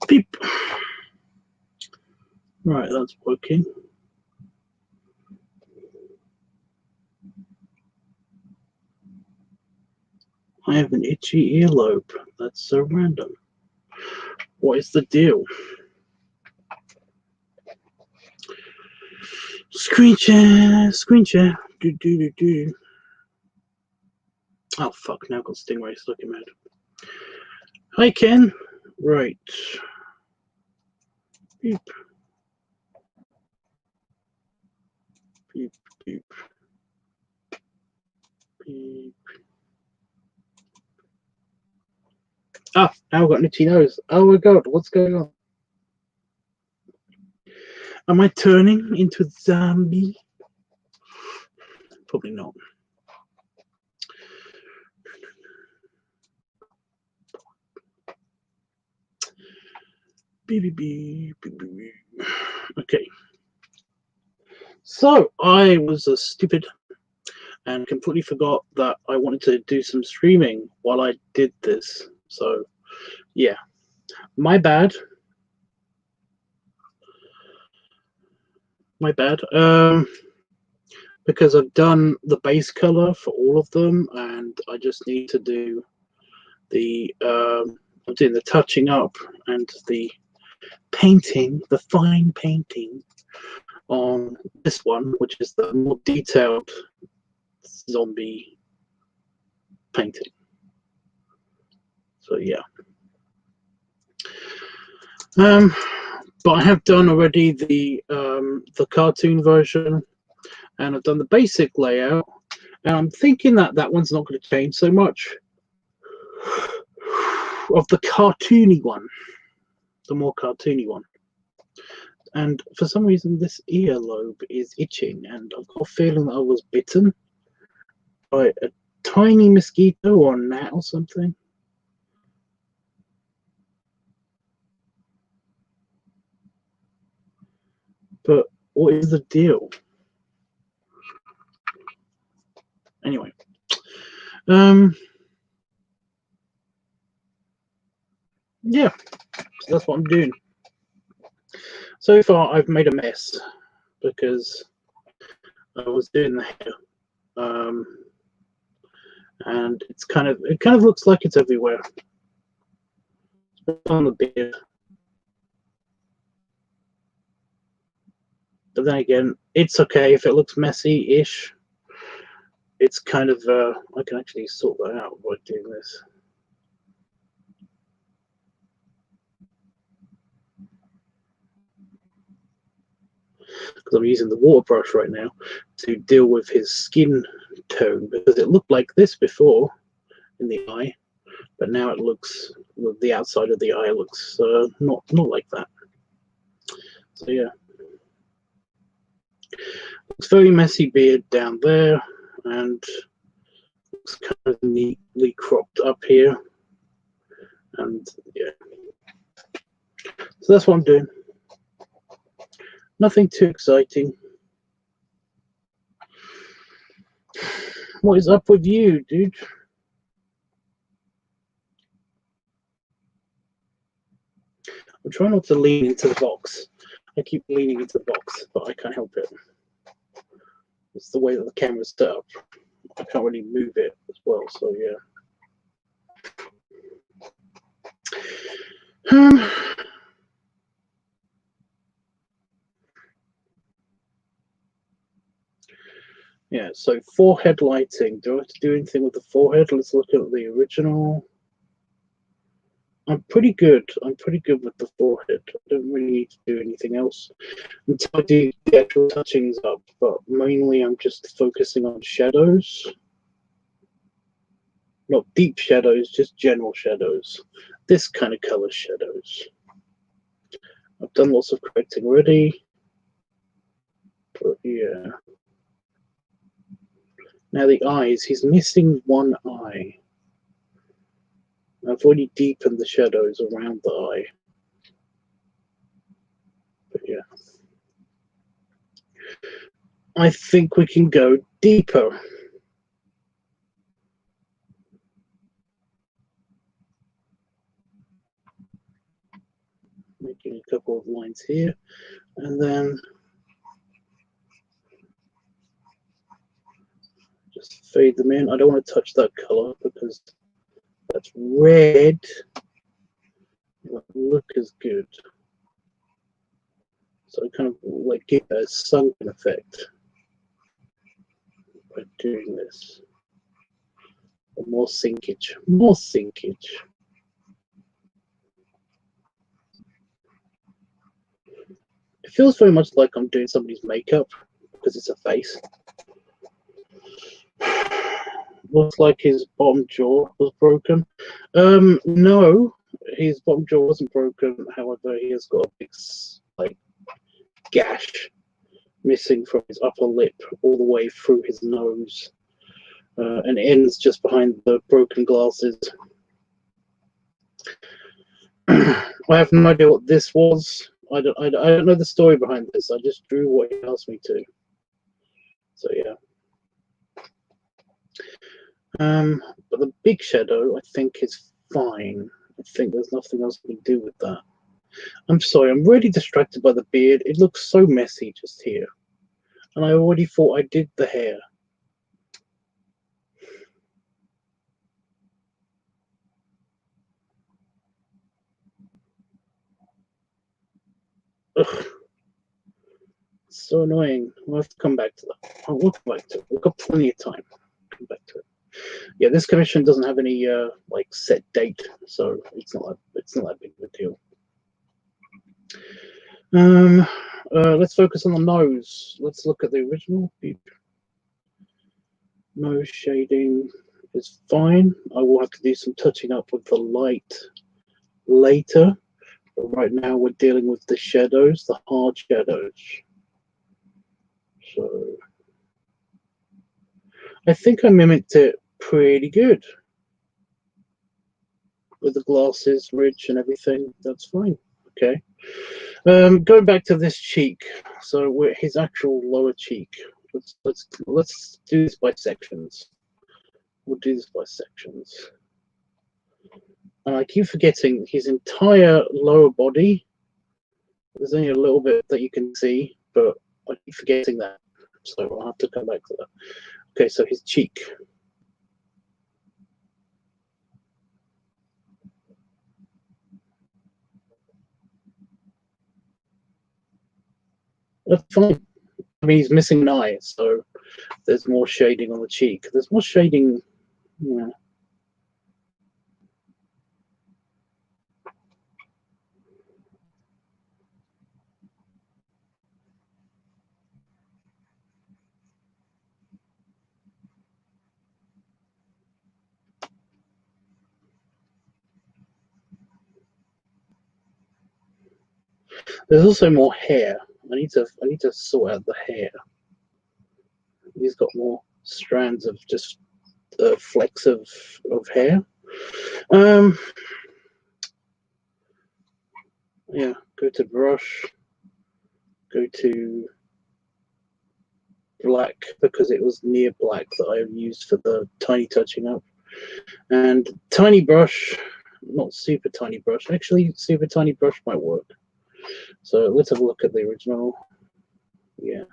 Beep. Right, that's working. I have an itchy earlobe. That's so random. What is the deal? Screen share, screen share. Do do do do. Oh fuck! Now I've got stingrays looking mad. Hi Ken. Right. Beep. Beep beep. Beep. Ah, now I've got an itchy nose. Oh my god, what's going on? Am I turning into a zombie? Probably not. Beep, beep, beep, beep, beep. Okay. So I was stupid and completely forgot that I wanted to do some streaming while I did this. So yeah, my bad. My bad. Because I've done the base color for all of them, and I just need to do the I'm doing the touching up and the painting, the fine painting on this one, which is the more detailed zombie painting. So yeah. But I have done already the cartoon version, and I've done the basic layout, and I'm thinking that that one's not going to change so much of the cartoony one, the more cartoony one. And for some reason this earlobe is itching, and I've got a feeling that I was bitten by a tiny mosquito or a gnat or something. But what is the deal? Anyway, yeah, so that's what I'm doing. So far I've made a mess because I was doing the hair, and it kind of looks like it's everywhere. It's on the beard, but then again, it's okay if it looks messy-ish. It's kind of I can actually sort that out by doing this. Because I'm using the water brush right now to deal with his skin tone, because it looked like this before in the eye, but now it looks, the outside of the eye looks not like that. So yeah, it's very messy beard down there, and looks kind of neatly cropped up here, and yeah. So that's what I'm doing. Nothing too exciting. What is up with you, dude? I'm trying not to lean into the box. I keep leaning into the box, but I can't help it. It's the way that the camera's set up. I can't really move it as well, so yeah. Yeah, so forehead lighting. Do I have to do anything with the forehead? Let's look at the original. I'm pretty good. I'm pretty good with the forehead. I don't really need to do anything else until I do the actual touchings up, but mainly I'm just focusing on shadows. Not deep shadows, just general shadows. This kind of color shadows. I've done lots of correcting already. But yeah. Now the eyes, he's missing one eye. I've already deepened the shadows around the eye. But yeah. I think we can go deeper. making a couple of lines here, and then just fade them in. I don't want to touch that color because that's red. It won't look as good. So I kind of like give a sunken effect by doing this. Or more sinkage. More sinkage. It feels very much like I'm doing somebody's makeup because it's a face. Looks like his bottom jaw was broken. No, his bottom jaw wasn't broken. However, he has got a big like gash missing from his upper lip all the way through his nose, and ends just behind the broken glasses. I have no idea what this was. I don't know the story behind this. I just drew what he asked me to. So yeah. But the big shadow, I think, is fine. I think there's nothing else we can do with that. I'm sorry, I'm really distracted by the beard. It looks so messy just here. And I already thought I did the hair. Ugh. It's so annoying. We'll have to come back to that. We'll come back to it. We've got plenty of time. Come back to it. Yeah, this commission doesn't have any like set date, so it's not that big of a deal. Let's focus on the nose. Let's look at the original. Nose shading is fine. I will have to do some touching up with the light later, but right now we're dealing with the shadows, the hard shadows. So I think I mimicked it pretty good with the glasses, ridge, and everything. That's fine. Okay. Going back to this cheek. So we're his actual lower cheek. Let's do this by sections. We'll do this by sections. And I keep forgetting his entire lower body. There's only a little bit that you can see, but I keep forgetting that. So I'll have to come back to that. Okay, so his cheek. That's fine. I mean, he's missing an eye, so there's more shading on the cheek. There's more shading. Yeah. There's also more hair. I need to sort out the hair. He's got more strands of just flecks of hair. Yeah, go to brush, go to black because it was near black that I used for the tiny touching up, and tiny brush, not super tiny brush. Actually, super tiny brush might work. So let's have a look at the original. Yeah.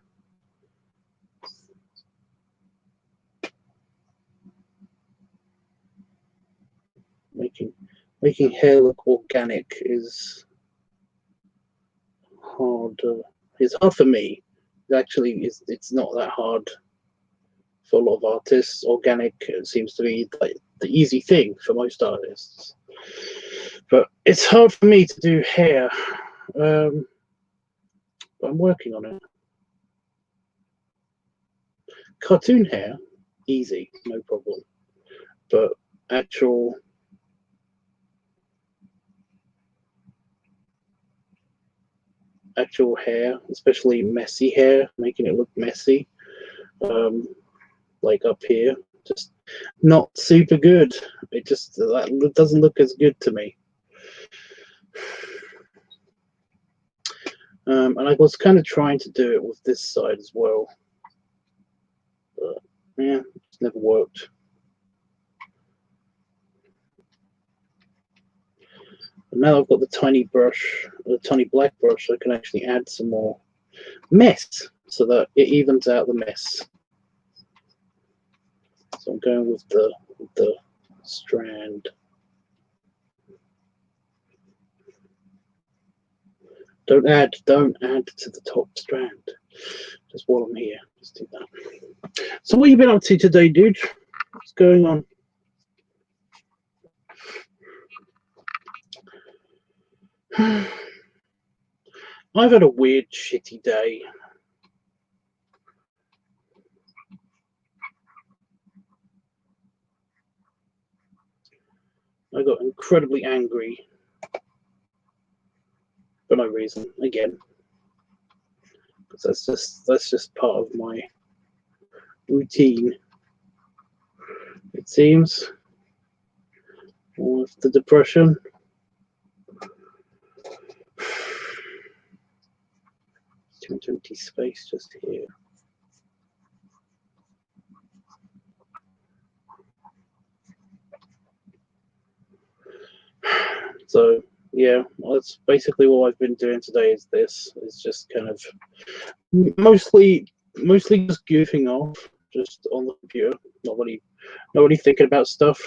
Making hair look organic is hard. It's hard for me. Actually, it's not that hard for a lot of artists. Organic seems to be like the easy thing for most artists, but it's hard for me to do hair. But I'm working on it. Cartoon hair, easy, no problem. But actual hair, especially messy hair, making it look messy, like up here, just not super good. It just that doesn't look as good to me. And I was kind of trying to do it with this side as well, but yeah, it's never worked. And now I've got the tiny brush, the tiny black brush, I can actually add some more mess so that it evens out the mess. So I'm going with the strand. Don't add to the top strand. Just while I'm here, just do that. So what have you been up to today, dude? What's going on? I've had a weird, shitty day. I got incredibly angry for no reason again, because that's just part of my routine. It seems with the depression. Too much empty space just here. So yeah, that's basically what I've been doing today. Is just kind of mostly just goofing off, just on the computer, not really thinking about stuff.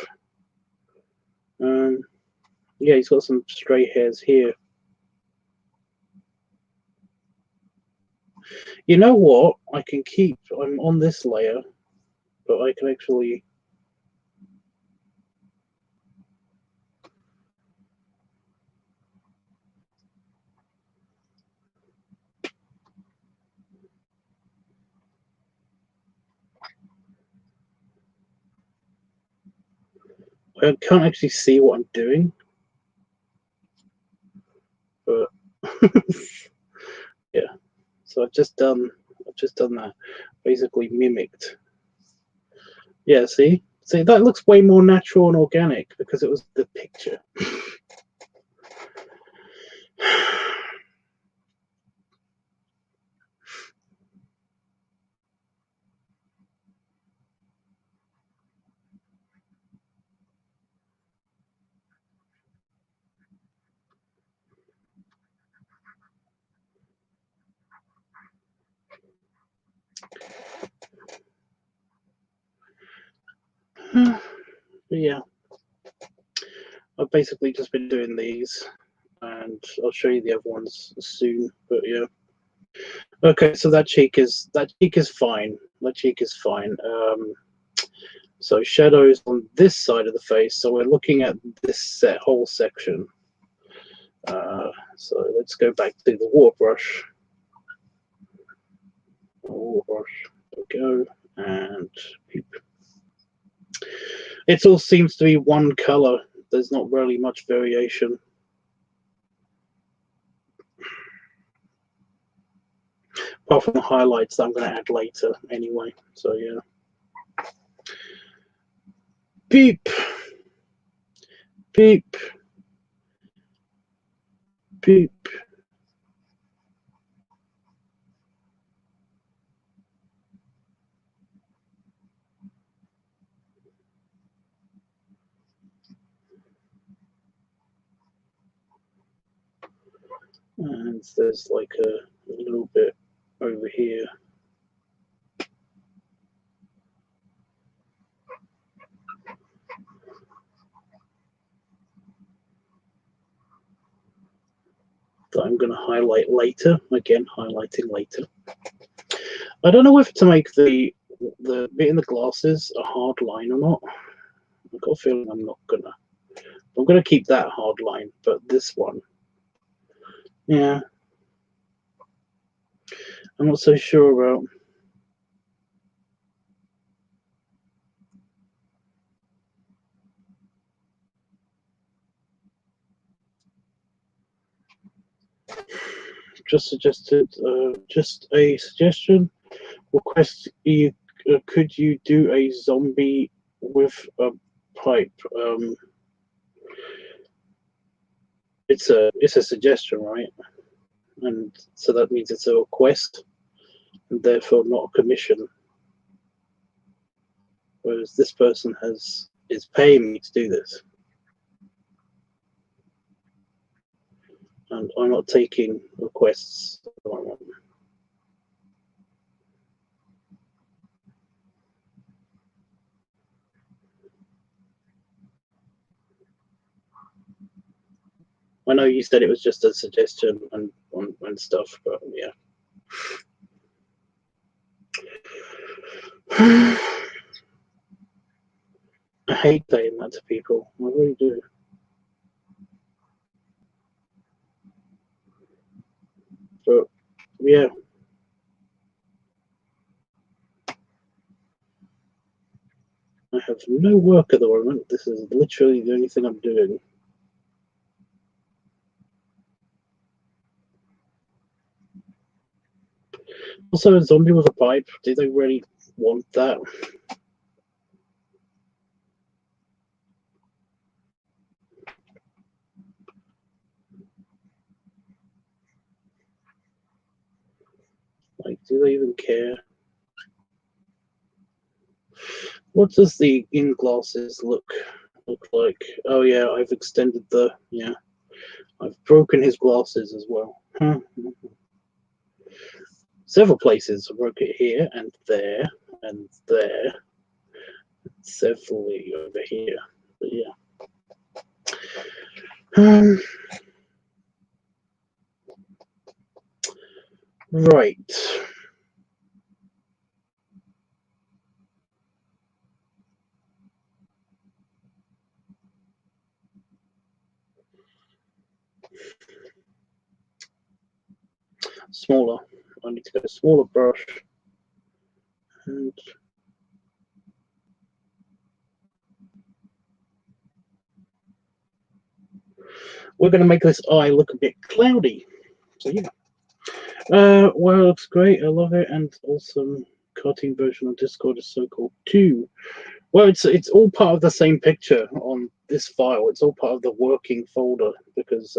Yeah, he's got some stray hairs here. You know what? I'm on this layer, but I can actually. I can't actually see what I'm doing, but yeah. So I've just done that, basically mimicked. Yeah, see, that looks way more natural and organic because it was the picture. But yeah, I've basically just been doing these, and I'll show you the other ones soon. But yeah, okay. So that cheek is fine. That cheek is fine. So shadows on this side of the face. So we're looking at this whole section. So let's go back to the water brush. Water brush. There we go. And it all seems to be one color. There's not really much variation. Apart from the highlights that I'm going to add later anyway. So yeah. Beep. Beep. Beep. And there's like a little bit over here. That I'm going to highlight later. Again, highlighting later. I don't know whether to make the bit in the glasses a hard line or not. I've got a feeling I'm gonna keep that hard line, but this one, yeah, I'm not so sure about. Just a suggestion. Request you. Could you do a zombie with a pipe? It's a suggestion, right? And so that means it's a request, and therefore not a commission. Whereas this person is paying me to do this. and I'm not taking requests at the moment. I know you said it was just a suggestion and stuff, but yeah. I hate saying that to people. I really do. But yeah. I have no work at the moment. This is literally the only thing I'm doing. Also, a zombie with a pipe. Do they really want that? Like, do they even care? What does the in glasses look like? Oh yeah, I've extended the I've broken his glasses as well. Several places. I broke it here and there and there. Severally over here. But yeah. Right. Smaller. I need to get a smaller brush. And we're going to make this eye look a bit cloudy. So yeah. Well, it looks great. I love it. And awesome cartoon version on Discord is so cool too. Well, it's all part of the same picture on this file. It's all part of the working folder because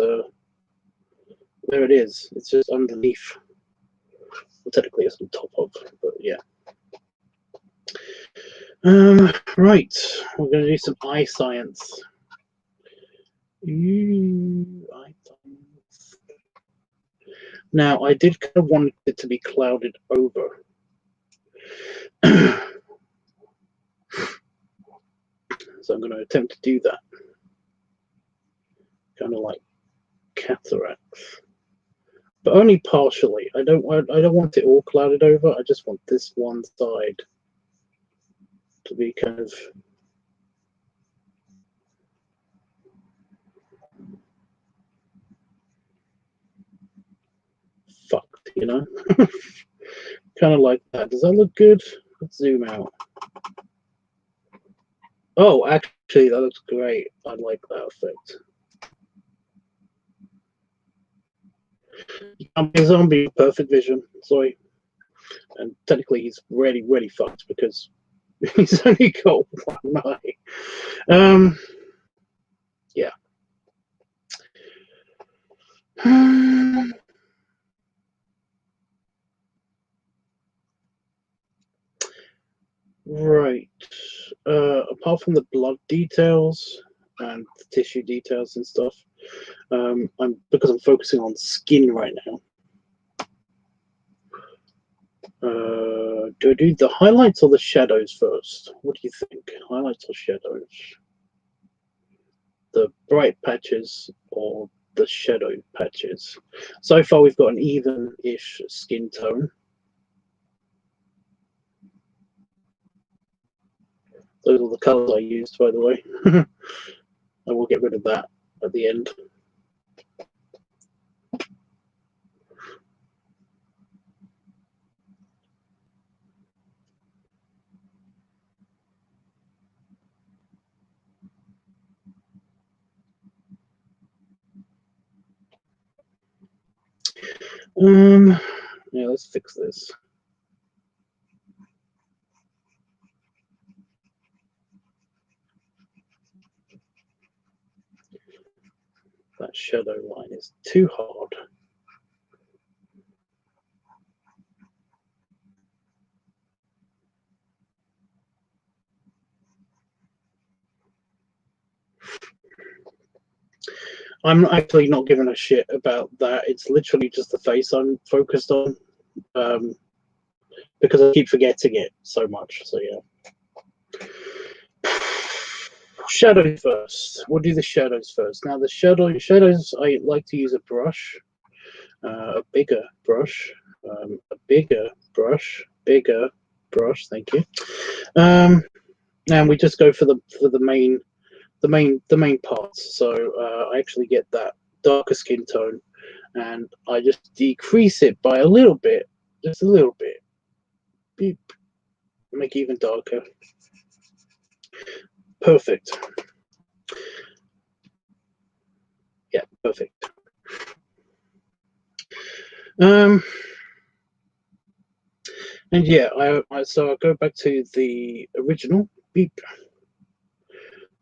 there it is. It's just underneath. Well, technically, it's on top of, but yeah. Right, we're going to do some eye science. Eye science. Now, I did kind of want it to be clouded over. So I'm going to attempt to do that. Kind of like cataracts. But only partially. I don't want it all clouded over. I just want this one side to be kind of fucked, you know? Kind of like that. Does that look good? Let's zoom out. Oh, actually, that looks great. I like that effect. I'm a zombie with perfect vision. Sorry. And technically, he's really, really fucked because he's only got one eye. Yeah. Right. Apart from the blood details and the tissue details and stuff, because I'm focusing on skin right now. Do I do the highlights or the shadows first? What do you think? Highlights or shadows? The bright patches or the shadow patches? So far, we've got an even-ish skin tone. Those are the colors I used, by the way. I will get rid of that at the end. Yeah, let's fix this. That shadow line is too hard. I'm actually not giving a shit about that. It's literally just the face I'm focused on, because I keep forgetting it so much. So yeah. Shadows first. We'll do the shadows first. Now the shadows, I like to use a brush, a bigger brush, a bigger brush, bigger brush. Thank you. And we just go for the main parts. So I actually get that darker skin tone, and I just decrease it by a little bit, just a little bit. Beep. Make it even darker. Perfect. Yeah, perfect. And yeah, so I go back to the original. Beep.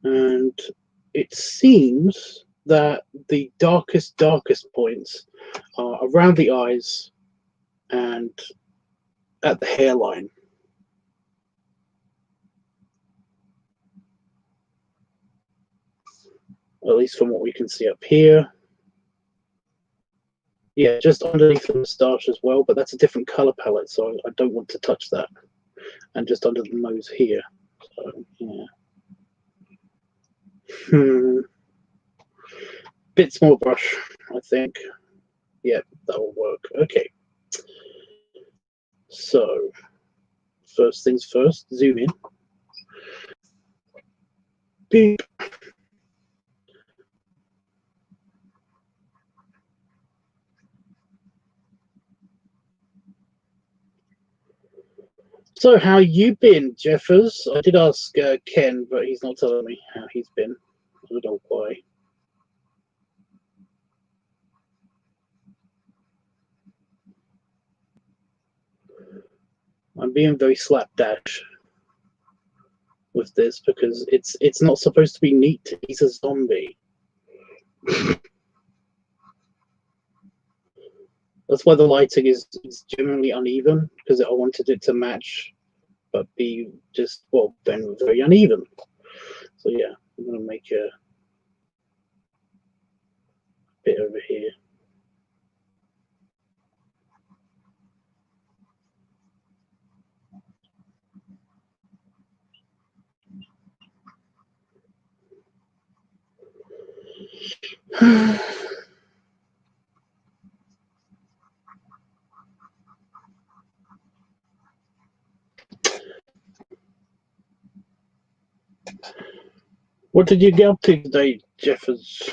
And it seems that the darkest points are around the eyes and at the hairline. At least from what we can see up here. Yeah, just underneath the moustache as well, but that's a different color palette, so I don't want to touch that. And just under the nose here. So yeah. Bit small brush, I think. Yeah, that will work. Okay. So first things first, zoom in. Beep. So how you been, Jeffers? I did ask Ken, but he's not telling me how he's been. I don't know why. I'm being very slapdash with this because it's not supposed to be neat. He's a zombie. That's why the lighting is generally uneven, because I wanted it to match, but be just, well, then very uneven. So yeah, I'm gonna make a bit over here. What did you get up to today, Jeffers?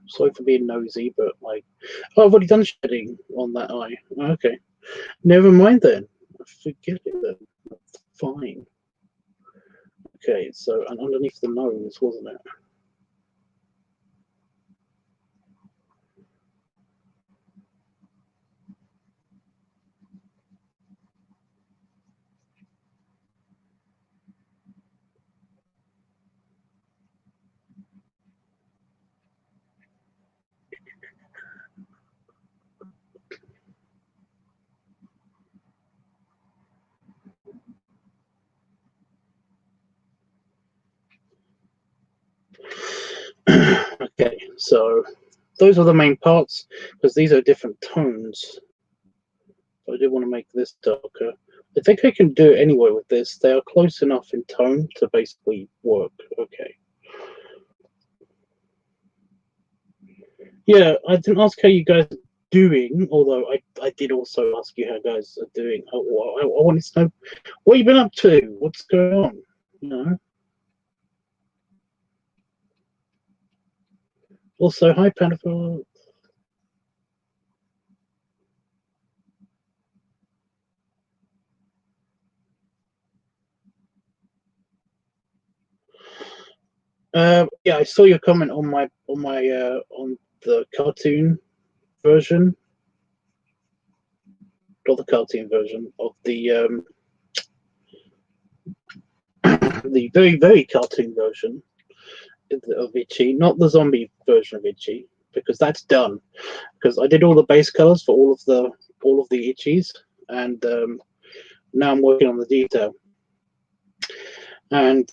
Sorry for being nosy, but like, oh, I've already done shedding on that eye. Okay, never mind then. Forget it then. That's fine. Okay, so and underneath the nose, wasn't it? Okay, so those are the main parts, because these are different tones. So I did want to make this darker. I think I can do it anyway with this. They are close enough in tone to basically work. Okay. Yeah, I didn't ask how you guys are doing, although I did also ask you how you guys are doing. I wanted to know what you've been up to. What's going on? You know. Also, hi, Panafor. Yeah, I saw your comment on on the cartoon version, not the cartoon version of the the very cartoon version of Itchy, not the zombie version of Itchy, because that's done. Because I did all the base colors for all of the Itchies, and now I'm working on the detail. And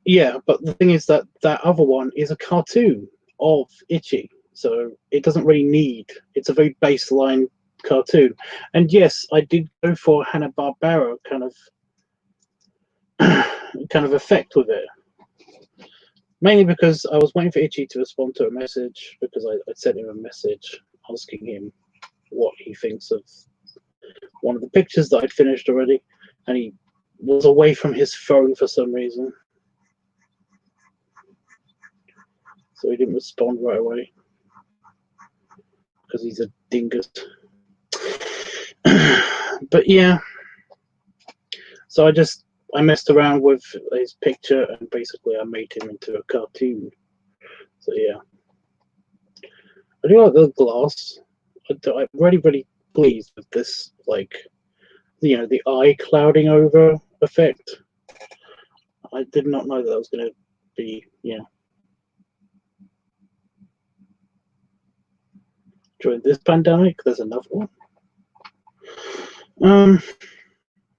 yeah, but the thing is that that other one is a cartoon of Itchy. so it doesn't really need. It's a very baseline cartoon, and yes, I did go for Hanna-Barbera kind of effect with it, mainly because I was waiting for Itchy to respond to a message, because I sent him a message asking him what he thinks of one of the pictures that I'd finished already, and he was away from his phone for some reason, so he didn't respond right away because he's a dingus. But yeah, so I messed around with his picture, and basically I made him into a cartoon. So yeah, I do like the glass. I'm really pleased with this, like, you know, the eye clouding over effect. I did not know that was going to be, yeah. During this pandemic, there's another one.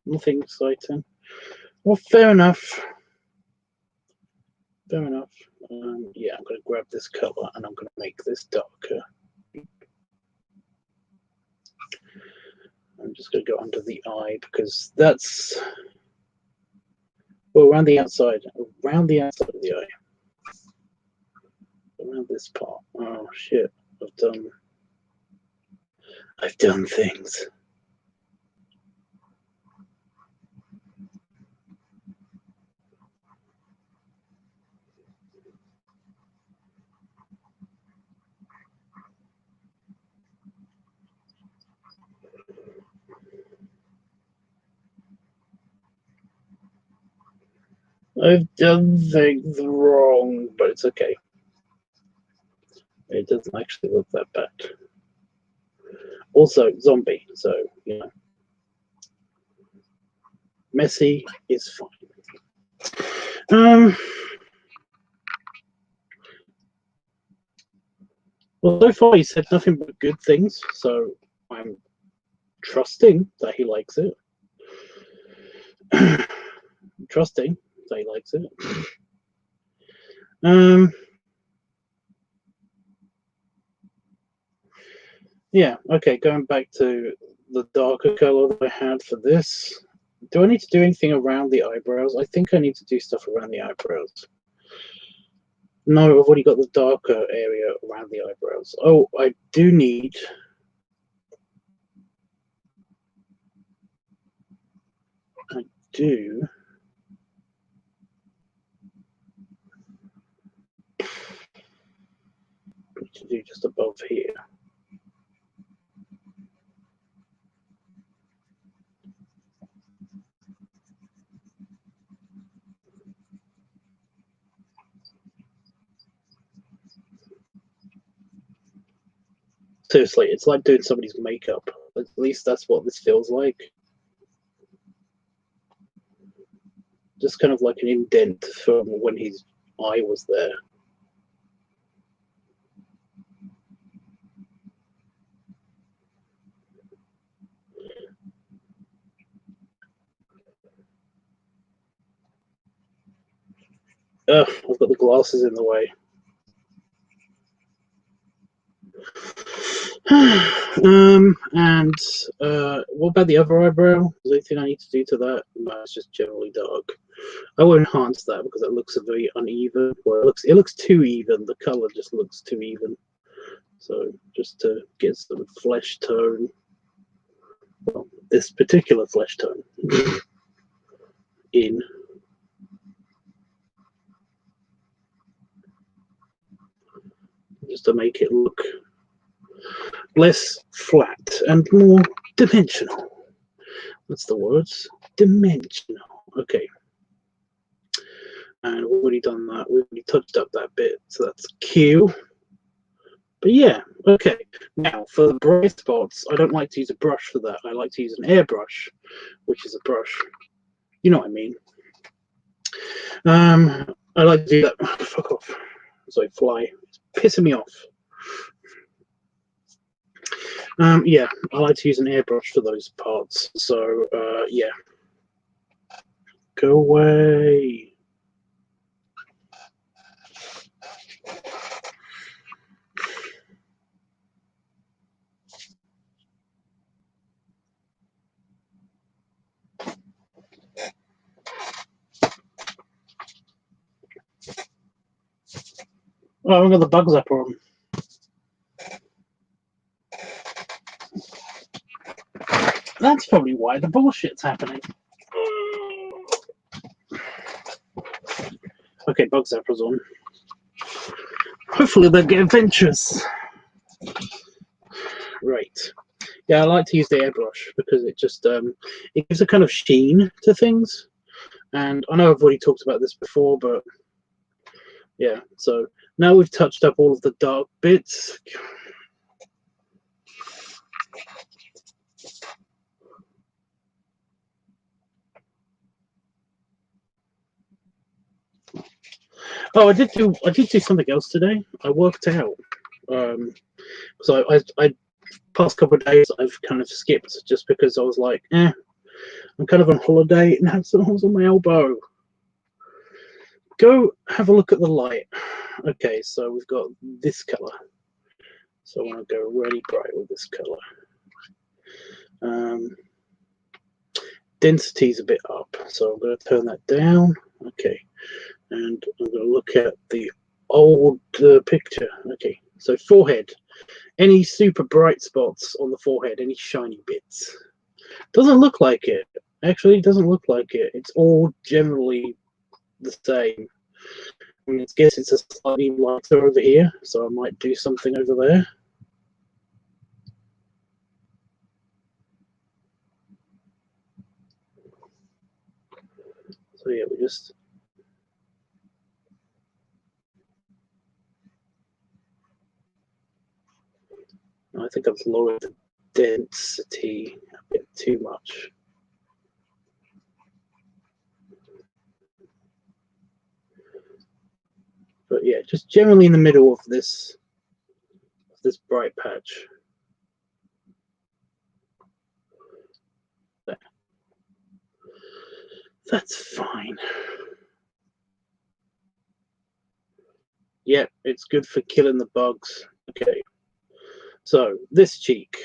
Nothing exciting. Well, fair enough. Fair enough. Yeah, I'm going to grab this color and I'm going to make this darker. I'm just going to go under the eye because that's, well, around the outside of the eye. Around this part. Oh shit! I've done things. I've done things wrong, but it's okay. It doesn't actually look that bad. Also, zombie, so, you know. Messy is fine. Well, so far he said nothing but good things, so I'm trusting that he likes it. Trusting that he likes it. Yeah, okay, going back to the darker color that I had for this. Do I need to do anything around the eyebrows? I think I need to do stuff around the eyebrows. No, I've already got the darker area around the eyebrows. Oh, I do need... I do... need to do just above here. Seriously, it's like doing somebody's makeup. At least that's what this feels like. Just kind of like an indent from when his eye was there. Ugh, I've got the glasses in the way. What about the other eyebrow? Is there anything I need to do to that? No, it's just generally dark. I will enhance that because it looks very uneven. Well, it looks too even. The color just looks too even. So just to get some flesh tone. Well, this particular flesh tone in. Just to make it look less flat and more dimensional. That's the words. Dimensional. Okay. And we've already done that. We've already touched up that bit, so that's Q. But yeah, okay. Now, for the bright spots, I don't like to use a brush for that. I like to use an airbrush, which is a brush. You know what I mean. I like to do that. Oh, fuck off. Sorry, fly. It's pissing me off. Yeah, I like to use an airbrush for those parts. So, yeah. Go away. Oh, I've got the bug zapper on. That's probably why the bullshit's happening. Okay, bug zapper's on. Hopefully they'll get adventurous. Right. Yeah, I like to use the airbrush because it just it gives a kind of sheen to things. And I know I've already talked about this before, but yeah. So now we've touched up all of the dark bits. Oh, I did do something else today. I worked out. So I past couple of days I've kind of skipped just because I was like, I'm kind of on holiday and had some holes on my elbow. Go have a look at the light. Okay, so we've got this color. So I want to go really bright with this color. Density's a bit up, so I'm going to turn that down. Okay, and I'm going to look at the old picture. Okay, so forehead. Any super bright spots on the forehead? Any shiny bits? Doesn't look like it. Actually, it doesn't look like it. It's all generally the same. I mean, I guess it's a slightly lighter over here, so I might do something over there. So yeah, we just I think I've lowered the density a bit too much. But yeah, just generally in the middle of this bright patch. There. That's fine. Yep, it's good for killing the bugs. Okay. So this cheek.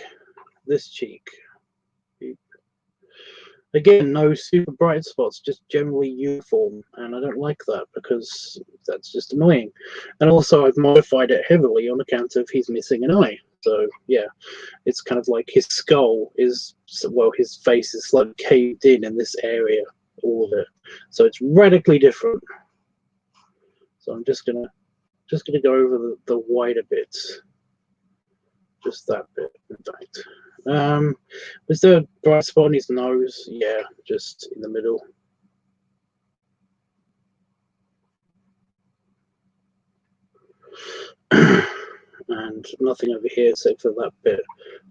Again, no super bright spots, just generally uniform, and I don't like that because that's just annoying. And also, I've modified it heavily on account of he's missing an eye. So yeah, it's kind of like his skull is, well, his face is slightly caved in this area, all of it. So it's radically different. So I'm just gonna go over the wider bits, just that bit, in fact. Is there a bright spot on his nose? Yeah, just in the middle. And nothing over here except for that bit,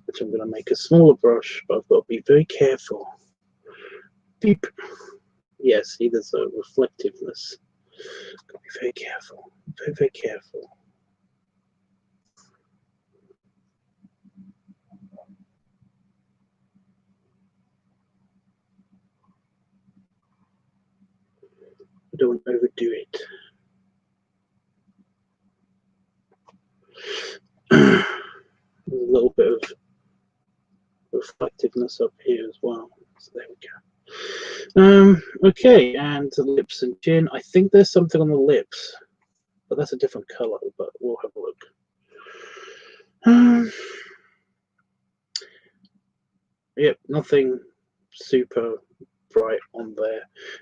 which I'm going to make a smaller brush, but I've got to be very careful. Beep. Yeah, see, there's a reflectiveness. Got to be very careful. Very, very careful. I don't want to overdo it. There's a little bit of reflectiveness up here as well. So there we go. Okay, and the lips and chin. I think there's something on the lips, but that's a different color, but we'll have a look. Yep, nothing super bright on there.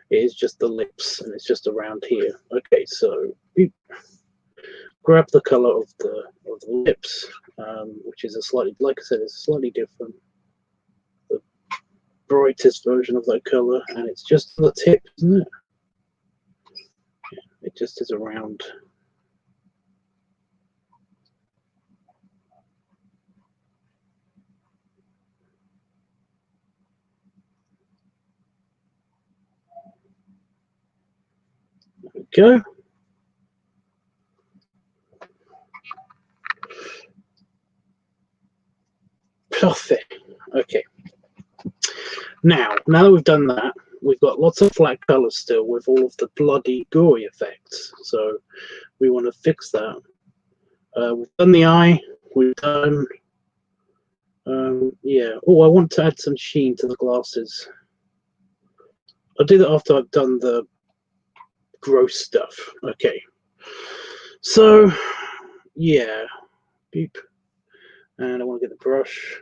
It is just the lips, and it's just around here. Okay, so grab the color of the lips, which is a slightly, like I said, it's slightly different. The brightest version of that color, and it's just the tip, isn't it? Yeah, it just is around. There we go. Perfect. Okay. Now that we've done that, we've got lots of flat colors still with all of the bloody gory effects. So we want to fix that. We've done the eye. We've done. Yeah. Oh, I want to add some sheen to the glasses. I'll do that after I've done the gross stuff. Okay. So yeah, beep. And I want to get the brush,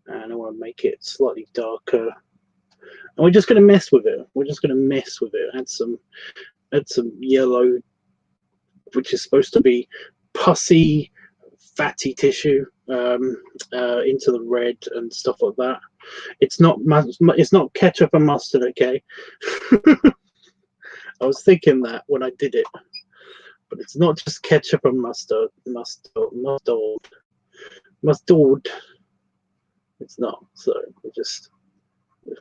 and I want to make it slightly darker. And we're just going to mess with it. We're just going to mess with it. Add some yellow, which is supposed to be pussy, fatty tissue, into the red and stuff like that. It's not ketchup and mustard, okay? I was thinking that when I did it, but it's not just ketchup and mustard. It's not. So we're just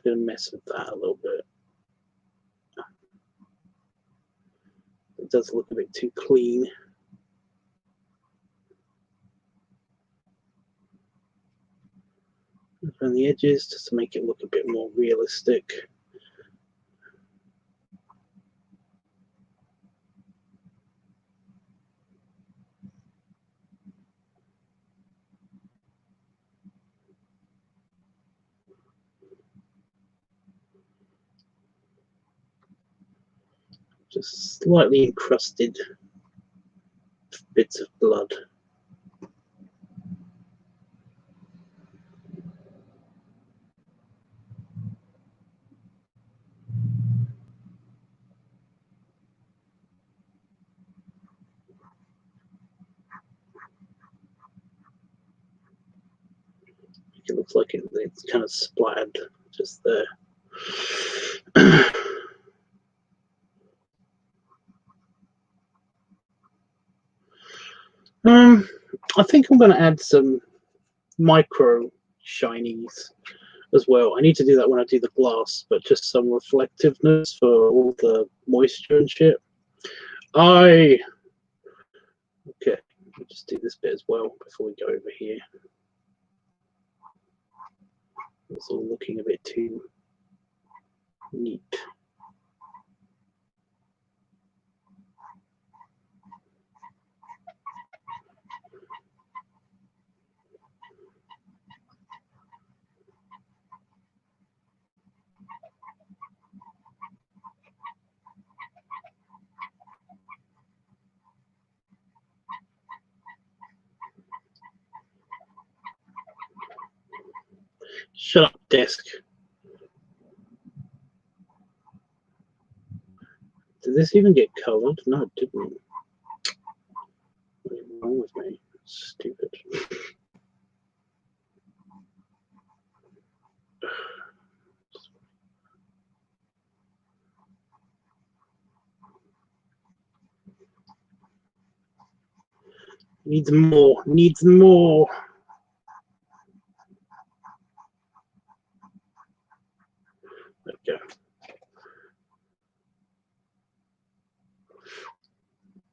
going to mess with that a little bit. It does look a bit too clean. Around the edges, just to make it look a bit more realistic. Just slightly encrusted bits of blood. It looks like it's kind of splattered just there. I think I'm going to add some micro shinies as well. I need to do that when I do the glass, but just some reflectiveness for all the moisture and shit. Okay, we'll just do this bit as well before we go over here. It's all looking a bit too neat. Shut up, desk. Did this even get colored? No, it didn't. What's wrong with me? Stupid. Needs more. Needs more. There we go.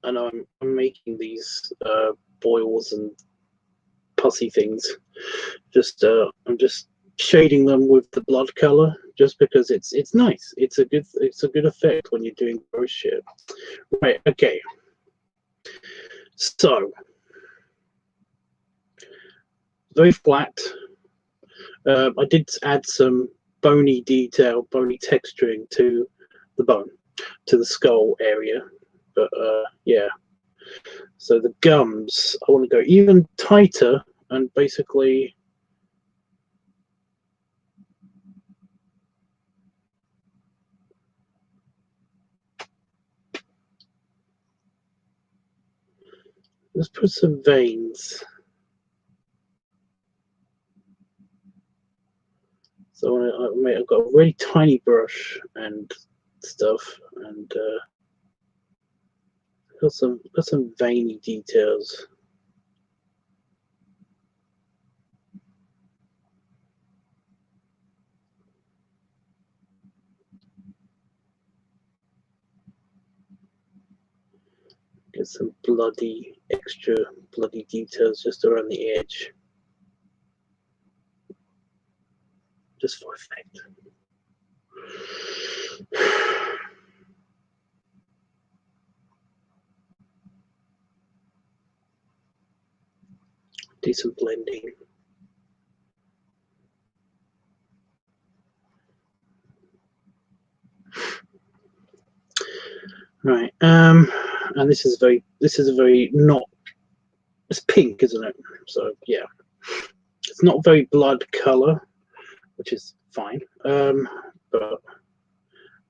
I know I'm making these boils and pussy things. I'm just shading them with the blood color, just because it's nice. It's a good effect when you're doing gross shit. Right. Okay. So very flat. I did add some bony detail, bony texturing to the bone, to the skull area. But yeah. So the gums, I want to go even tighter and basically let's put some veins. So I've got a really tiny brush and stuff, and got some veiny details. Get some extra bloody details just around the edge, just for effect. Do some blending. Right, and this is a very not It's pink, isn't it? So yeah, it's not very blood color, which is fine. But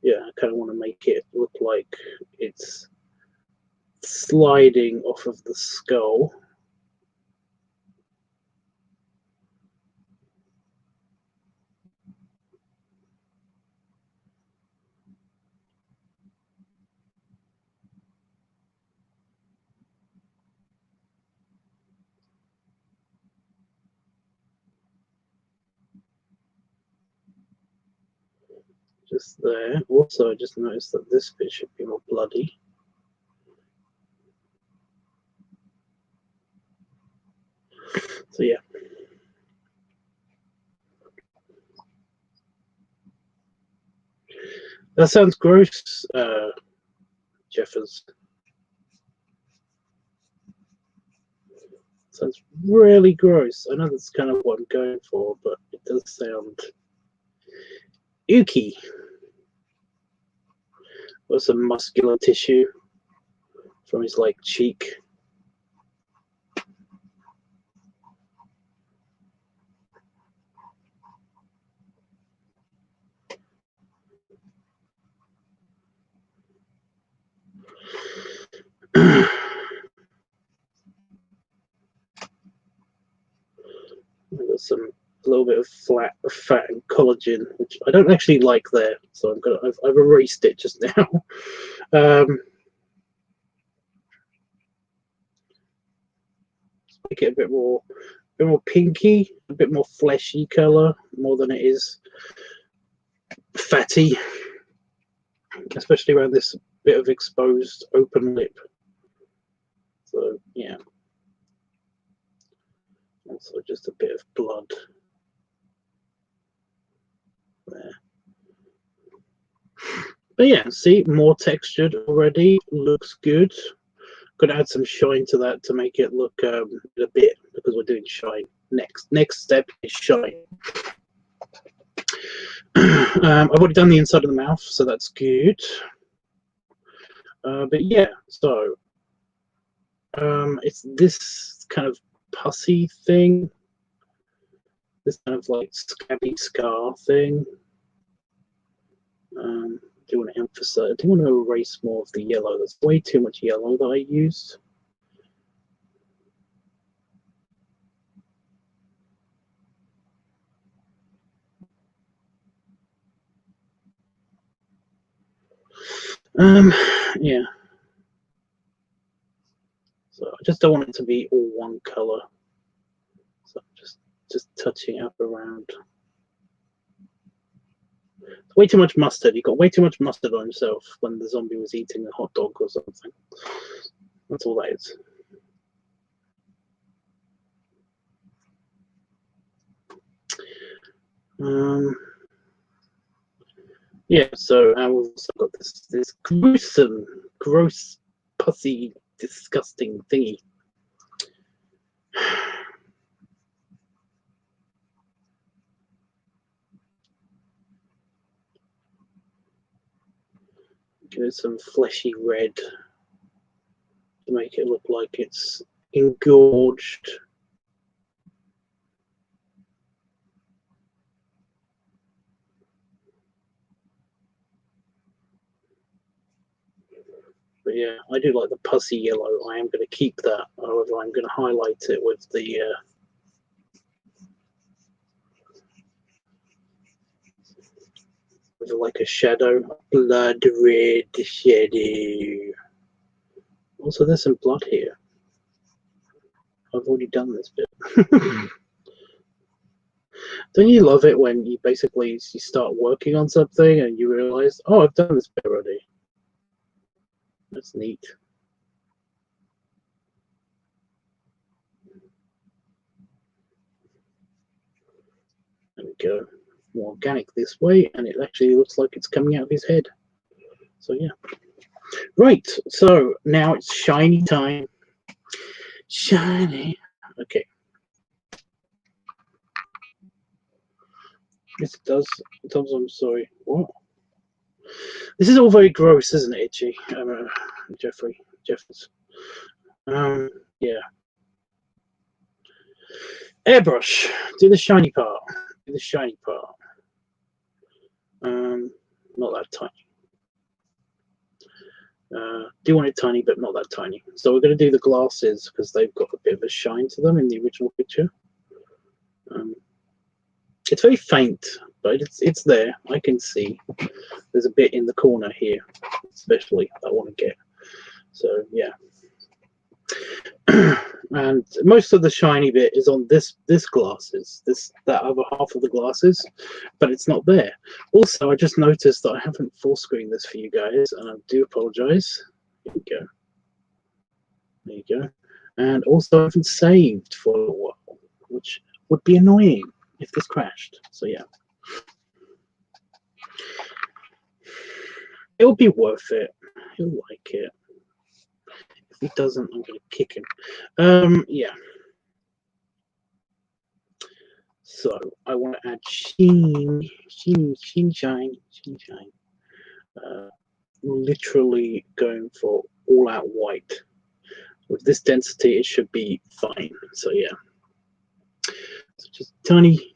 yeah, I kind of want to make it look like it's sliding off of the skull. Just there. Also, I just noticed that this bit should be more bloody. So yeah. That sounds gross, Jeffers. Sounds really gross. I know that's kind of what I'm going for, but it does sound icky. Got some muscular tissue from his like cheek. I've got a little bit of fat and collagen, which I don't actually like there. So I've erased it just now. Make it a bit more pinky, a bit more fleshy color, more than it is fatty, especially around this bit of exposed open lip. So yeah. Also just a bit of blood there. But yeah, see, more textured already. Looks good. Gonna add some shine to that to make it look a bit, because we're doing shine. Next step is shine. I've already done the inside of the mouth, so that's good. But yeah, so it's this kind of pussy thing, this kind of like scabby scar thing. I do want to emphasize, I do want to erase more of the yellow. There's way too much yellow that I used. Yeah. So I just don't want it to be all one color. So just touching up around. It's way too much mustard. He got way too much mustard on himself when the zombie was eating a hot dog or something. That's all that is. Yeah, so we've also got this gruesome, gross, pussy, disgusting thingy. Give it some fleshy red to make it look like it's engorged. But yeah, I do like the pussy yellow. I am going to keep that. However, I'm going to highlight it with the with like a shadow, blood red shadow. Also, there's some blood here. I've already done this bit. Don't you love it when you start working on something and you realize, oh, I've done this bit already? That's neat. There we go. More organic this way, and it actually looks like it's coming out of his head. So yeah. Right, so now it's shiny time. Shiny. Okay. Yes, it does. It does. I'm sorry. What? This is all very gross, isn't it, Itchy? Jeffers. Yeah. Airbrush. Do the shiny part. Do the shiny part. Not that tiny. Do want it tiny, but not that tiny. So we're going to do the glasses because they've got a bit of a shine to them in the original picture. It's very faint, but it's there. I can see. There's a bit in the corner here, especially that I want to get. So yeah. And most of the shiny bit is on this glasses, that other half of the glasses, but it's not there. Also, I just noticed that I haven't full screened this for you guys, and I do apologize. Here we go. There you go. And also, I haven't saved for a while, which would be annoying if this crashed. So yeah, it'll be worth it. He'll like it. If he doesn't, I'm gonna kick him. Yeah. So I want to add sheen, shine. Literally going for all out white. With this density, it should be fine. So yeah. So just tiny.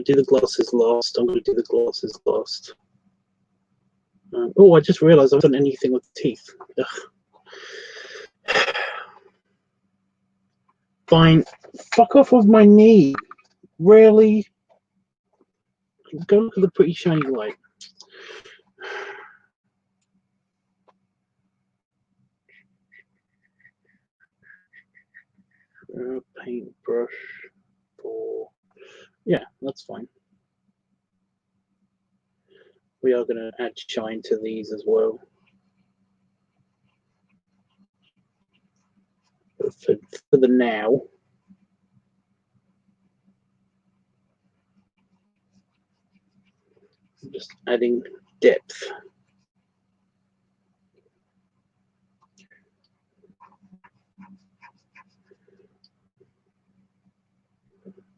Do the glasses last. I'm going to do the glasses last. Oh, I just realized I haven't done anything with the teeth. Ugh. Fine. Fuck off with my knee. Really? Go look at the pretty shiny light. Paintbrush for... Yeah, that's fine. We are going to add shine to these as well. For the now. I'm just adding depth.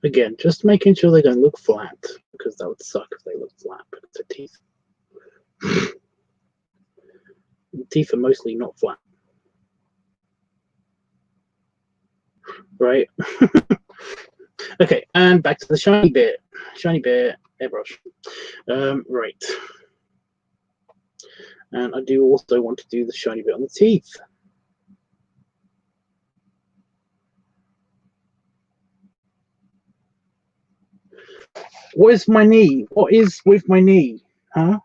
Again, just making sure they don't look flat, because that would suck if they look flat, because their teeth. The teeth are mostly not flat. Right? Okay, and back to the shiny bit. Shiny bit, airbrush. Right. And I do also want to do the shiny bit on the teeth. What is my knee? What is with my knee? Huh?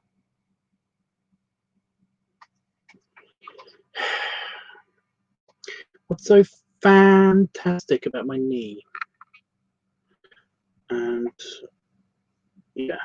What's so fantastic about my knee? And yeah.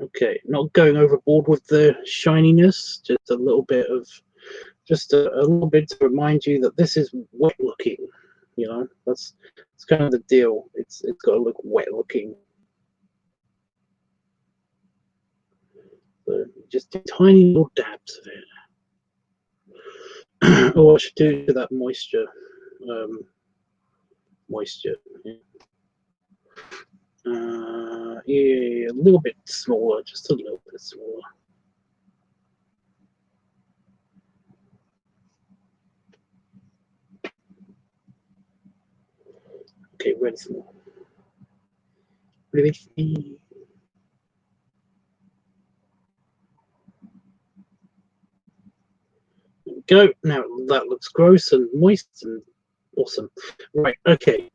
Okay, not going overboard with the shininess, just a little bit of, just a little bit to remind you that this is wet looking. You know, that's kind of the deal. It's got to look wet looking. So just do tiny little dabs of it. Oh, I should do that moisture. Moisture. Yeah, a little bit smaller, just a little bit smaller. Okay, really small. Really small. There we go. Now that looks gross and moist and awesome. Right, okay.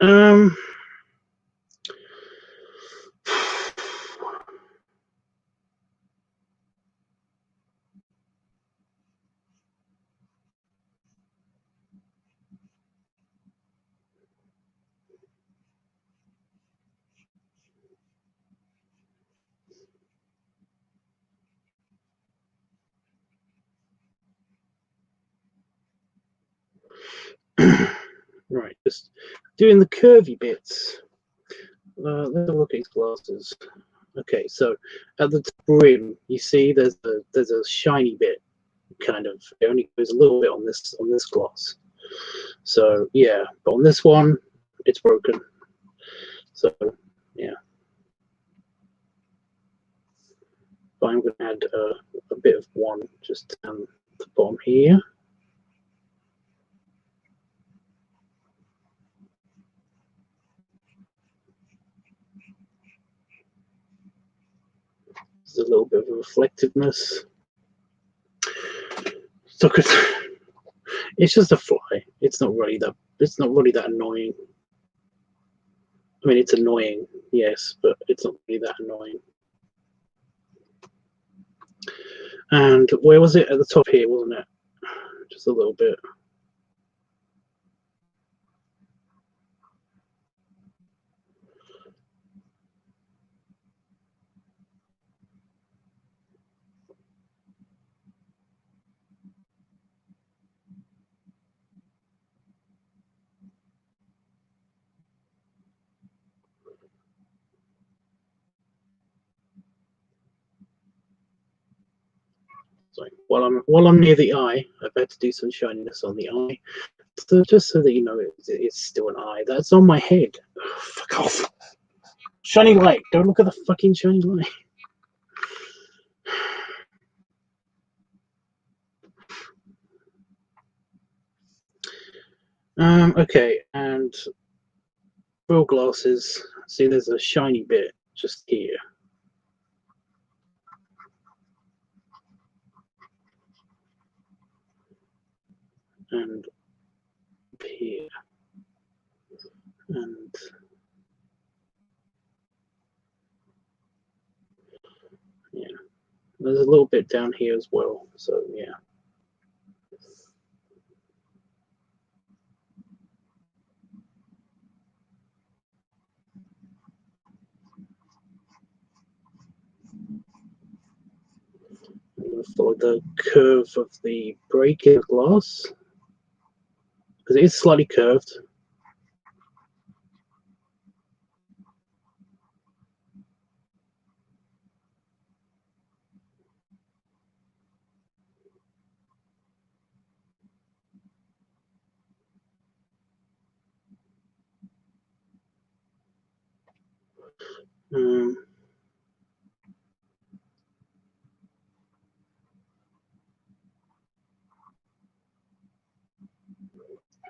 Right, just doing the curvy bits. Let's have a look at these glasses. Okay, so at the rim, you see there's a shiny bit, kind of. It only goes a little bit on this glass. So yeah, but on this one, it's broken. So yeah, but I'm going to add a bit of one just down the bottom here. There's a little bit of reflectiveness. So it's just a fly. It's not really that. It's not really that annoying. I mean, it's annoying, yes, but it's not really that annoying. And where was it? At the top here, wasn't it? Just a little bit. Sorry. While I'm near the eye, I've had to do some shininess on the eye, so just so that you know it's still an eye. That's on my head. Oh, fuck off! Shiny light. Don't look at the fucking shiny light. Okay, and real glasses. See, there's a shiny bit just here. And here. And yeah. There's a little bit down here as well, so yeah. I'm going to follow the curve of the break in the glass, because it is slightly curved.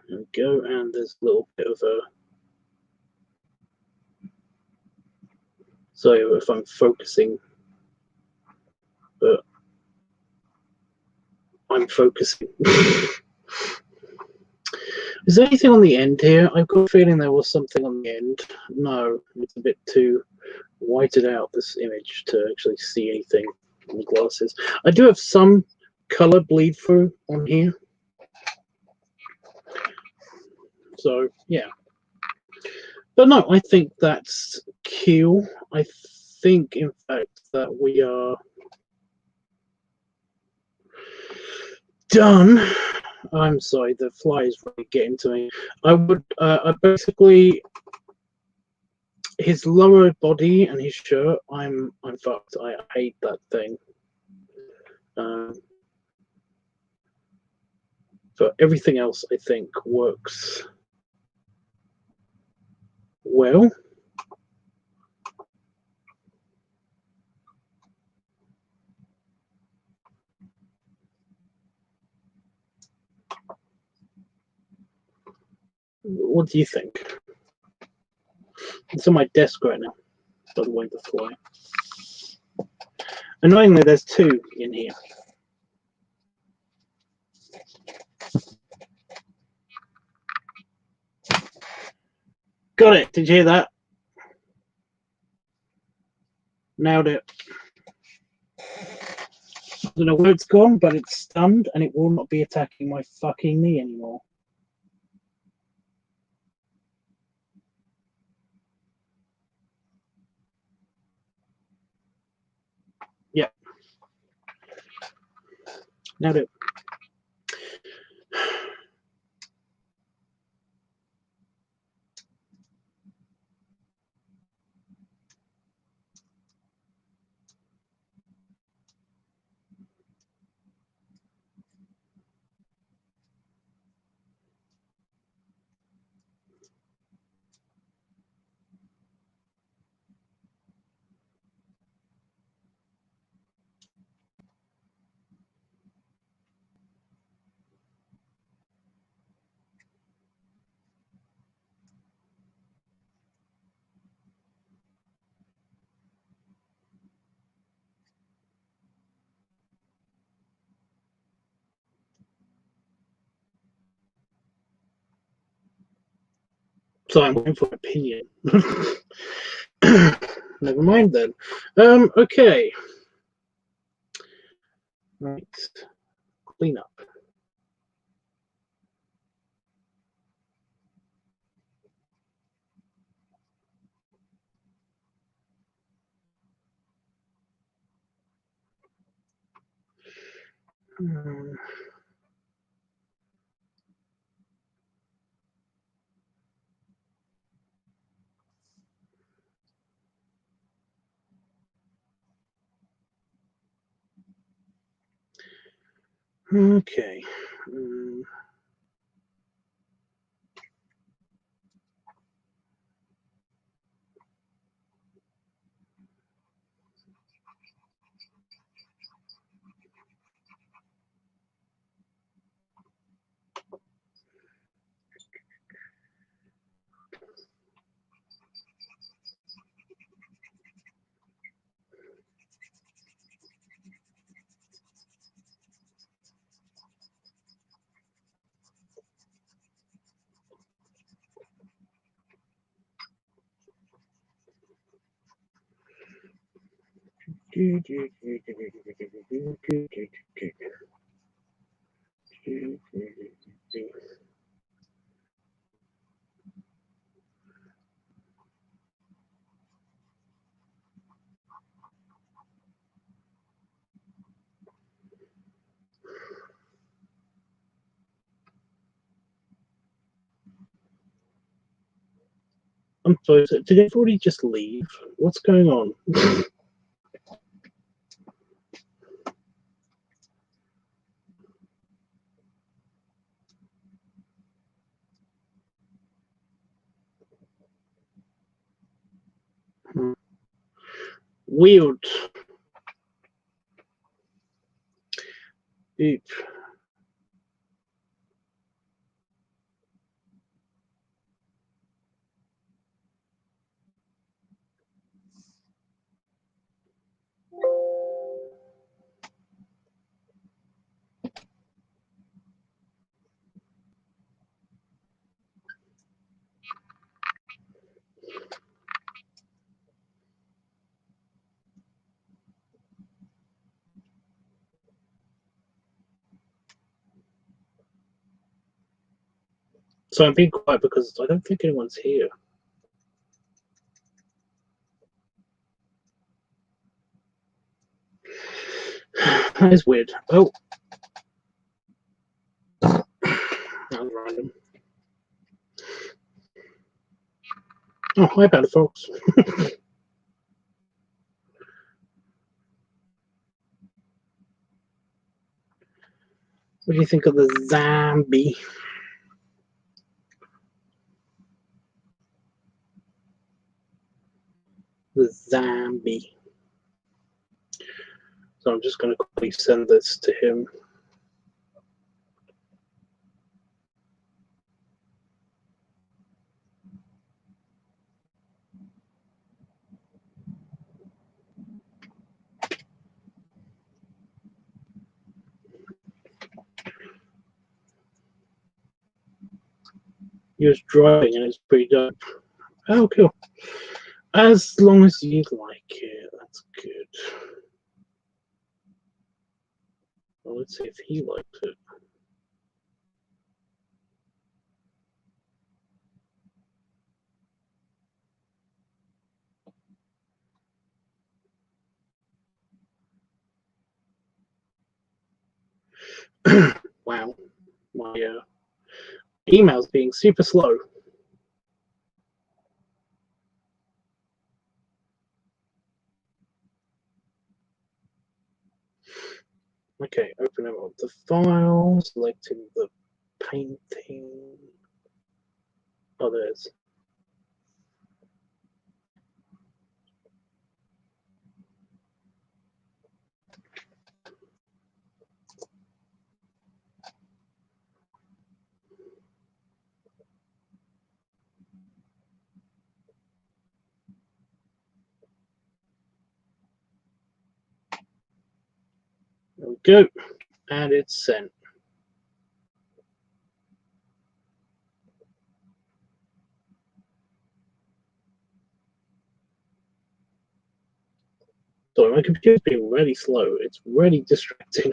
There we go, and there's a little bit of a. Sorry if I'm focusing, but I'm focusing. Is there anything on the end here? I've got a feeling there was something on the end. No, it's a bit too whited out, this image, to actually see anything on the glasses. I do have some color bleed through on here. So, yeah. But no, I think that's cool. I think, in fact, that we are done. I'm sorry, the fly is really getting to me. I basically, his lower body and his shirt, I'm fucked. I hate that thing. But everything else, I think, works well. What do you think? It's on my desk right now. By the way, the fly. Annoyingly, there's two in here. Got it. Did you hear that? Nailed it. I don't know where it's gone, but it's stunned and it will not be attacking my fucking knee anymore. Yep. Nailed it. So I'm waiting for an opinion. Never mind then. Okay. Right. Clean up. Okay. I'm sorry, did everybody just leave? What's going on? Weird. Eep. So I'm being quiet because I don't think anyone's here. That is weird. Oh. That was random. Oh, hi, Panda Fox. What do you think of the zombie? The zombie. So I'm just going to quickly send this to him. He was driving and it's pretty dope. Oh, cool. As long as you like it, that's good. Well, let's see if he likes it. Wow. My email's being super slow. Okay, open up the file, selecting the painting. Oh, there's. There we go. And it's sent. Sorry, my computer's being really slow. It's really distracting.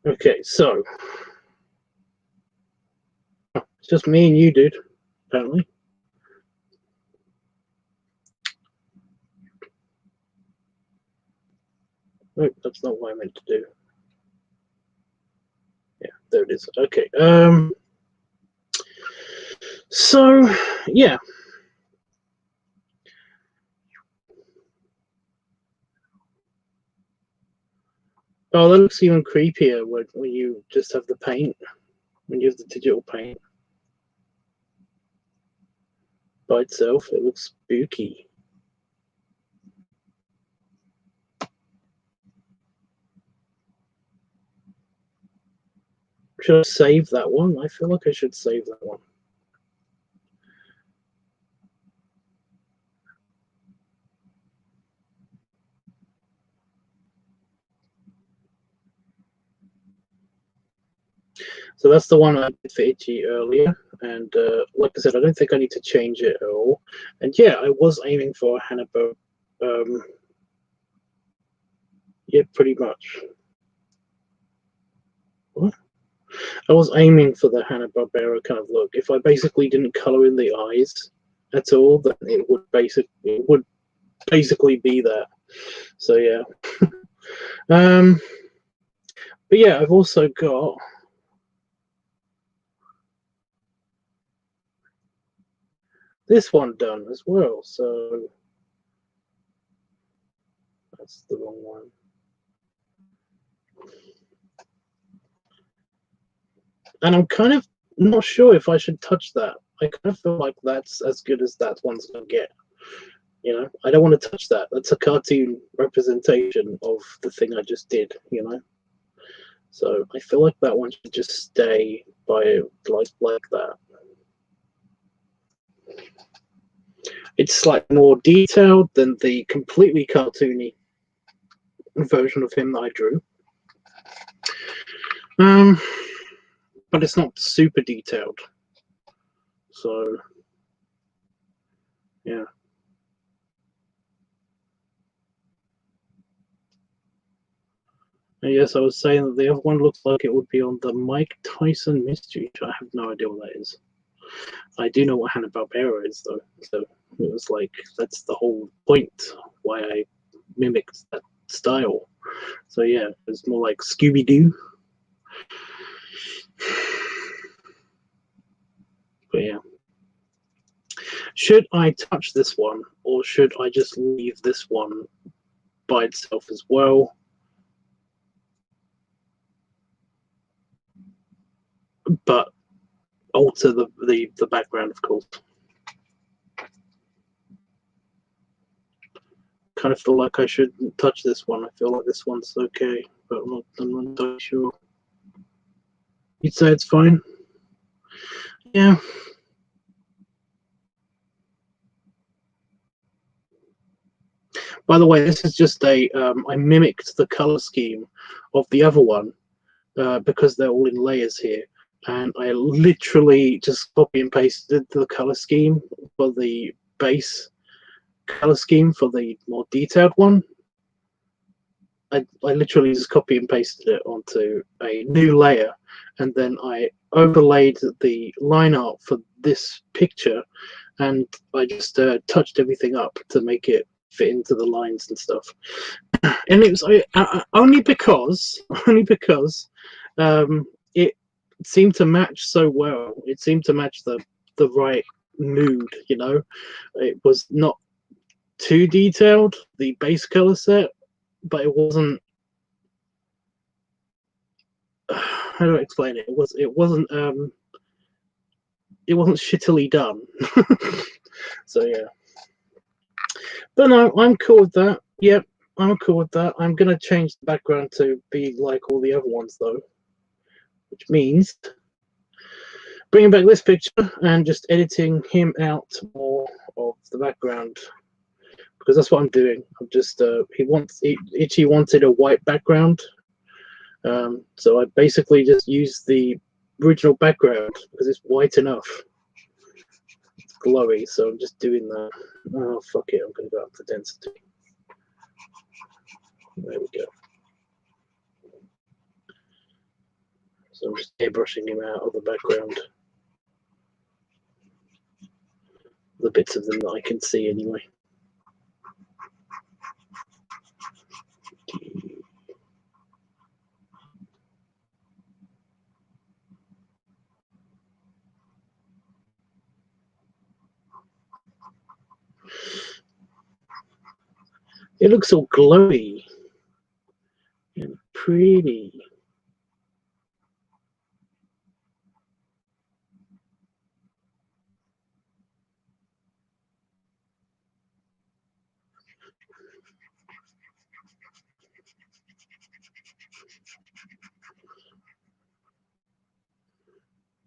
Okay, so it's just me and you, dude, apparently. Nope, that's not what I meant to do. Yeah, there it is. Okay. So yeah. Oh, that looks even creepier when you just have the paint, when you have the digital paint by itself. It looks spooky. Should I save that one? I feel like I should save that one. So that's the one I did for Itchy earlier, and like I said, I don't think I need to change it at all. And yeah, I was aiming for a Hanna-Barbera. Yeah, pretty much. What? I was aiming for the Hanna-Barbera kind of look. If I basically didn't color in the eyes at all, then it would basically be that. So yeah. But yeah, I've also got this one done as well. So that's the wrong one. And I'm kind of not sure if I should touch that. I kind of feel like that's as good as that one's gonna get. You know, I don't want to touch that. That's a cartoon representation of the thing I just did, you know. So I feel like that one should just stay by like that. It's slightly more detailed than the completely cartoony version of him that I drew. But it's not super detailed. So yeah. And yes, I was saying that the other one looks like it would be on the Mike Tyson mystery. I have no idea what that is. I do know what Hanna-Barbera is, though. So it was like, that's the whole point why I mimicked that style. So yeah, it's more like Scooby-Doo. But yeah. Should I touch this one, or should I just leave this one by itself as well? But alter the background, of course. Kind of feel like I shouldn't touch this one. I feel like this one's okay, but I'm not entirely sure. You'd say it's fine? Yeah. By the way, this is just a, I mimicked the color scheme of the other one because they're all in layers here. And I literally just copy and pasted the color scheme for the base color scheme for the more detailed one. I literally just copy and pasted it onto a new layer, and then I overlaid the line art for this picture, and I just touched everything up to make it fit into the lines and stuff. And it was only because it seemed to match so well. It seemed to match the right mood, you know. It was not too detailed, the base color set, but it wasn't. How do I explain it? It wasn't shittily done. So yeah. But no, I'm cool with that. Yep, I'm cool with that. I'm gonna change the background to be like all the other ones though, which means bringing back this picture and just editing him out more of the background, because that's what I'm doing. I'm just Itchy wanted a white background, So I basically just use the original background because it's white enough. It's glowy, so I'm just doing that. Oh, fuck it, I'm going to go up to density. There we go. So I'm just airbrushing him out of the background. The bits of them that I can see anyway. It looks all glowy and pretty.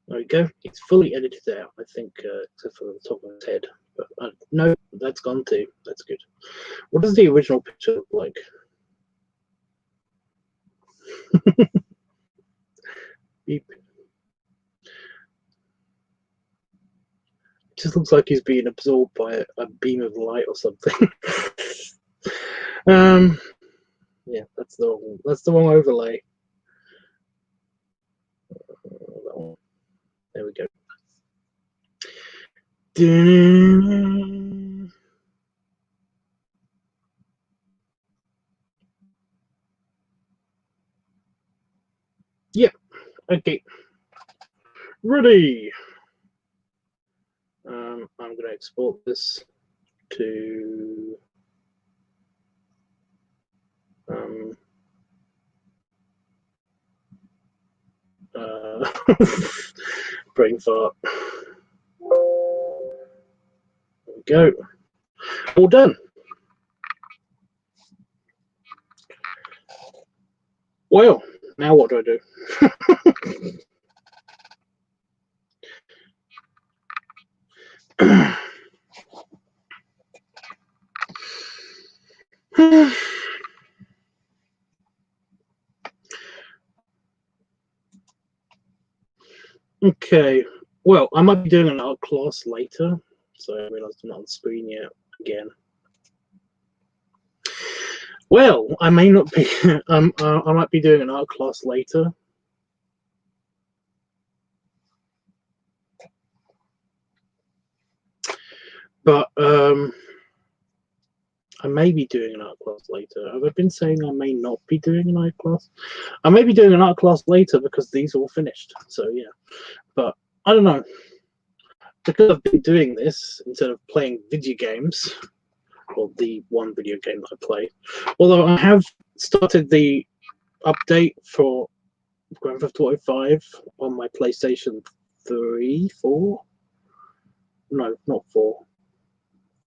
There we go. It's fully edited out, I think, except for the top of his head. But no, that's gone too. That's good. What does the original picture look like? Beep. It just looks like he's being absorbed by a beam of light or something. Yeah, that's the wrong overlay. There we go. Yep. Okay. Ready. I'm going to export this to brain fart. There we go. All done. Well, now what do I do? Okay, well, I might be doing an art class later, so I realised I'm not on the screen yet again. Well, I may not be. I might be doing an art class later. But I may be doing an art class later. Have I been saying I may not be doing an art class? I may be doing an art class later because these are all finished. So yeah, but I don't know. Because I've been doing this instead of playing video games, or the one video game that I play. Although I have started the update for Grand Theft Auto 5 on my PlayStation 3, 4? No, not 4.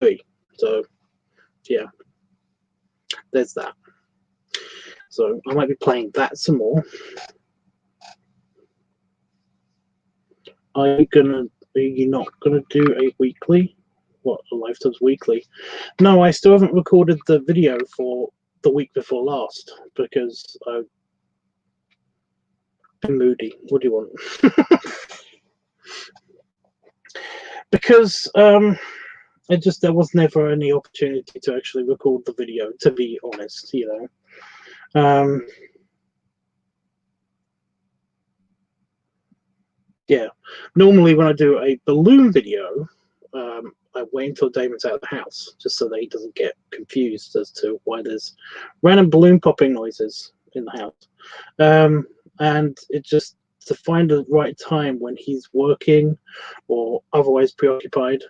3. So yeah, there's that. So I might be playing that some more. Are you not gonna do a weekly? What, a LiveTUBBs weekly? No, I still haven't recorded the video for the week before last because I've been moody. What do you want? Because there was never any opportunity to actually record the video, to be honest, you know. Yeah, normally when I do a balloon video, I wait until Damon's out of the house, just so that he doesn't get confused as to why there's random balloon popping noises in the house. And it just, to find the right time when he's working or otherwise preoccupied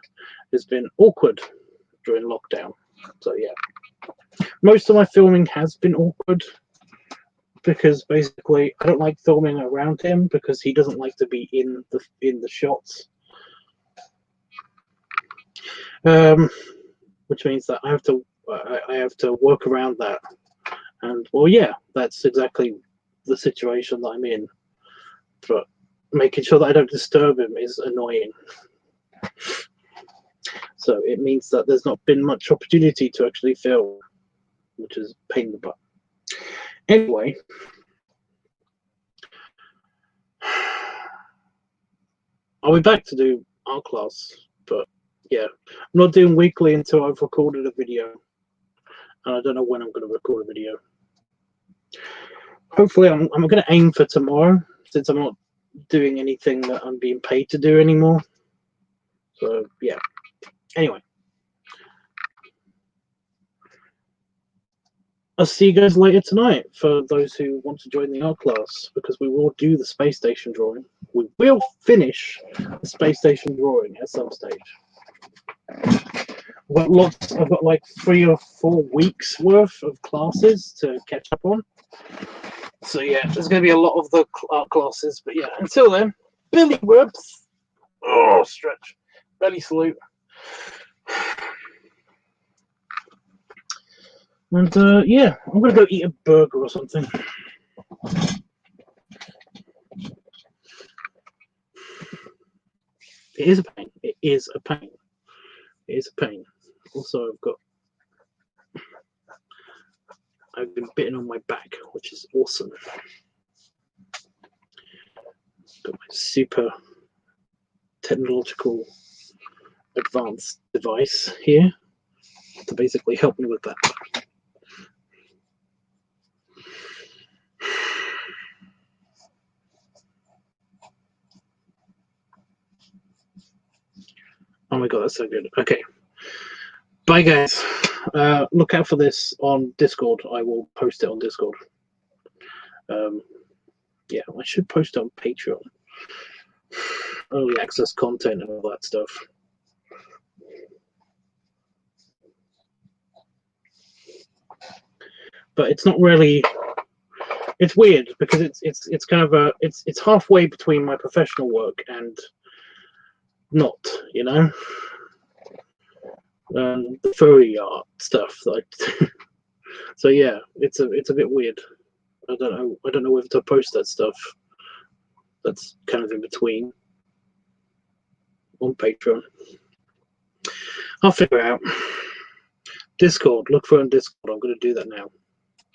has been awkward during lockdown. So yeah, most of my filming has been awkward because basically I don't like filming around him because he doesn't like to be in the shots. Which means that I have to work around that, and well, yeah, that's exactly the situation that I'm in. But making sure that I don't disturb him is annoying. So it means that there's not been much opportunity to actually film, which is a pain in the butt. Anyway, I'll be back to do art class, but yeah, I'm not doing weekly until I've recorded a video, and I don't know when I'm going to record a video. Hopefully, I'm going to aim for tomorrow, since I'm not doing anything that I'm being paid to do anymore. So yeah. Anyway, I'll see you guys later tonight for those who want to join the art class, because we will do the space station drawing. We will finish the space station drawing at some stage. I've got like 3 or 4 weeks worth of classes to catch up on. So yeah, there's going to be a lot of the art classes. But yeah, until then, belly rubs. Oh, stretch. Belly salute. And yeah, I'm going to go eat a burger or something. It is a pain. It is a pain. It is a pain. Also, I've been bitten on my back, which is awesome. Got my super technological advanced device here to basically help me with that. Oh my god, that's so good. Okay. Bye, guys. Look out for this on Discord. I will post it on Discord. Yeah, I should post it on Patreon. Early access content and all that stuff. But it's not really. It's weird because it's kind of it's halfway between my professional work and not, you know. The furry art stuff that I do. So yeah, it's a bit weird. I don't know whether to post that stuff that's kind of in between on Patreon. I'll figure it out. Discord, look for it on Discord. I'm going to do that now.